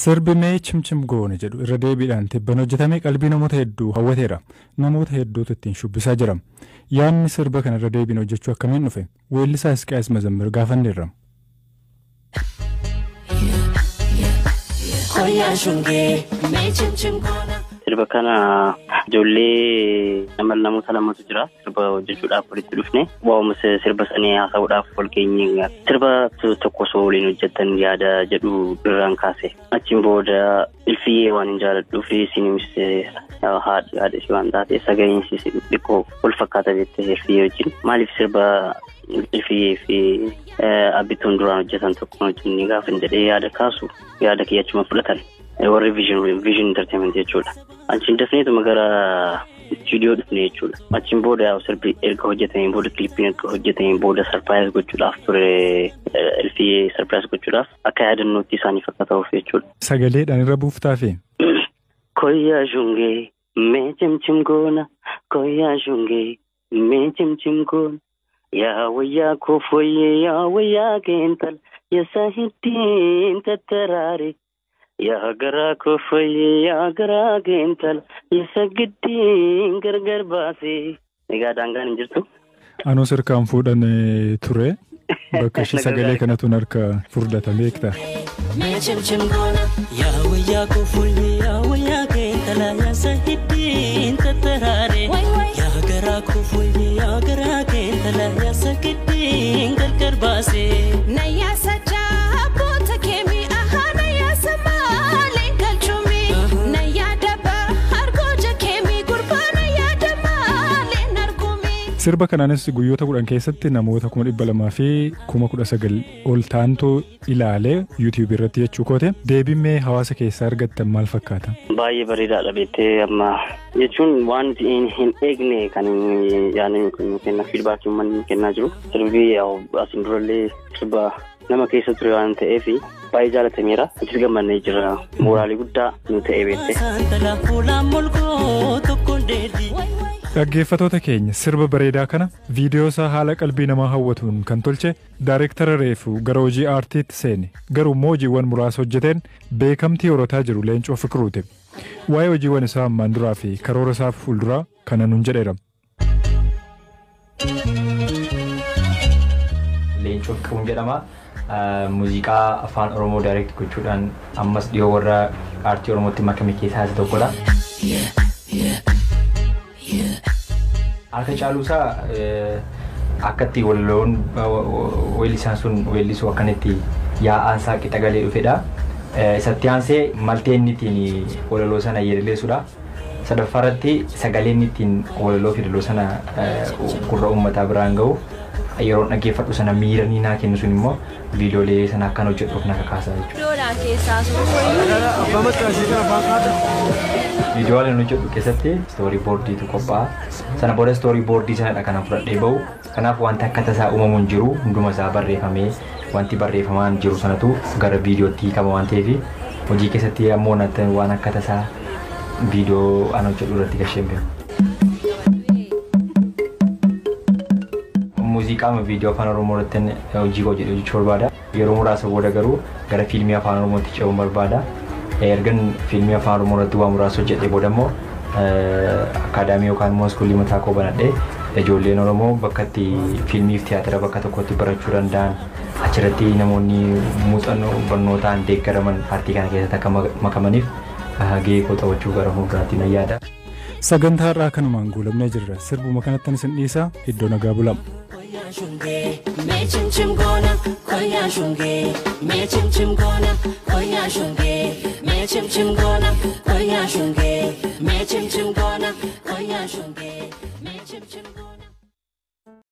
Sirbi mee chim goona jedhu irra deebiidhaan tibban hojjetamee qalbii namoota hedduu hawwateera. Namoota hedduutu ittiin shubbisaa jira. Yaadni sirba kana irra deebiin hojjechuu akkamiin dhufe? Weellisaa Isqaa'is Mazammir gaafanneerra. Sirba kana ijoollee namoota lamatu jira. Sirba hojjechuudhaaf walitti dhufne. Waa'uma sirba sanii haasa'uudhaaf wal geenye. Sirba tokko osoo waliin hojjetan yaada jedhu irraan kaase. Achiin booda ilfiyyee waan hin jaalladhuuf isinis haadha ishee waan taate sagaleen ishee xiqqoo wal fakkaata jettee ilfiyyee wajjin. Maaliif sirba ilfiyyee fi abbituun duraan hojjetan tokko hojjennee gaafa jedhee yaada kaasu yaada kiyyachuma fudhatan. Warri vision entertainment jechuudha. Achiin dafneetuma gara studio dhufne jechuudha. Achiin booda sirbi erga hojjetaniin booda kilippiin erga hojjetaniin booda sarpiraayis gochuudhaaf ture ilfiyyee sarpiraayis gochuudhaaf akka yaadannootti isaaniif akka ta'uuf jechuudha. Sagaleedhaan irra buuftaafi? Koyyaa shungee mee chim goona koyyaa shungee mee chim goona yaa wayyaa koo fooyyee yaa wayyaa keental yasa hittiin tattaraare. Yaa garaa koo fooyyee yaa garaa keental isa giddiin gargar baasee. Egaa daangaan hin jirtu? Anuu sirkaan fuudhan ture. Bakka ishee sagalee kanatuun harka furdata beektaa? Yaa wayyaa koo fooyyee yaa wayyaa keental isa giddiin tattaraare. Yaa garaa koo fooyyee yaa garaa keental isa giddiin gargar baasee. Nayyaasa jaaboota keemii ahaa nayyaasa Sirba kanaanis guyyoota 10 keessatti namoota 200,000 fi 19,000 ol ta'antu ilaalee YouTube irratti jechuu koote. Deebii hawaasa keessaa argattan maal fakkaata? Baay'ee bareedaadha beektee amma jechuun waan hin eegne kan yaadni kun kenna feedback uummanni kennaa jiru. Sirbi asin durallee sirba nama keessa ture waan ta'eef baay'ee jaallatameera. Itti gammannee jira. Mooraalii guddaa nu ta'ee beektee. Dhaggeffattoota keenya sirba bareedaa kana viidiyoo isaa haala qalbii namaa hawwatuun kan tolche daayireektara reefu gara hojii aartiitti seene garuu hojiiwwan muraasa hojjeteen beekamtii horataa jiru Leencoo Fikiruuti. Waa'ee hojiiwwan isaa ammaan duraa fi karoora isaa fuulduraa kana nuun jedheera. Leencoo Fikiruun jedhama. Muuziqaa afaan Oromoo daayireekt gochuudhaan ammas dhiyoo warra aartii Oromootti makame keessaa isa tokkodha. Akka caaluusaa akkatti walloon weellisaan sun weellisuu akkanitti yaa'aansaa qixa galee dhufedha. Isatti aansee malteen ittiin walaloo sana yeedaleessudha. Sadaffaarratti sagaleen ittiin walaloo fi walaloo sana gurra uummataa biraan ga'u yeroo dhaggeeffadhu sana miiranii naa kennu sun immoo viidiyoolee sana akkan hojjedhuuf na kakaasaa jechuudha. Viidiyooleen hojjedhu keessatti stoorii boordiitu qophaa'a. Sana booda stoorii boordii sanadha kana fudhadhee bahu. Kanaaf wanti akka tasaa uumamuun jiru hunduma isaa barreeffamee wanti barreeffamaan jiru sanatu gara viidiyootti hiikama waan ta'eef hojii keessatti ammoo waan akka tasaa viidiyoo an hojjedhu irratti gasheen beeku. Muuziqaa viidiyoo afaan Oromoo irratti hojii hojjedhu jechuu barbaada. Yeroo muraasa booda garuu gara fiilmii afaan Oromootti ce'uun barbaada. Ergan fiilmii afaan Oromoo irratti waan muraasa hojjedhee booda immoo akaadaamii yookaan immoo iskuulii mataa koo banadhee ijoolleen Oromoo bakka itti fiilmii fi tiyaatira bakka tokkotti barachuu danda'an achirratti namoonni muuxannoo barnootaan deeggaraman paartii kana keessatti akka makamaniif gahee koo taphachuu gara fuulduraatti nan yaada. Sagantaa irraa kanumaan guulamnee jirra. Sirbuma kanatti isin dhiisaa iddoo nagaa bulaa. Me chim goona koyyaa shungee me chim goona koyyaa shungee me chim goona koyyaa shungee me chim goona koyyaa shungee me chim goona.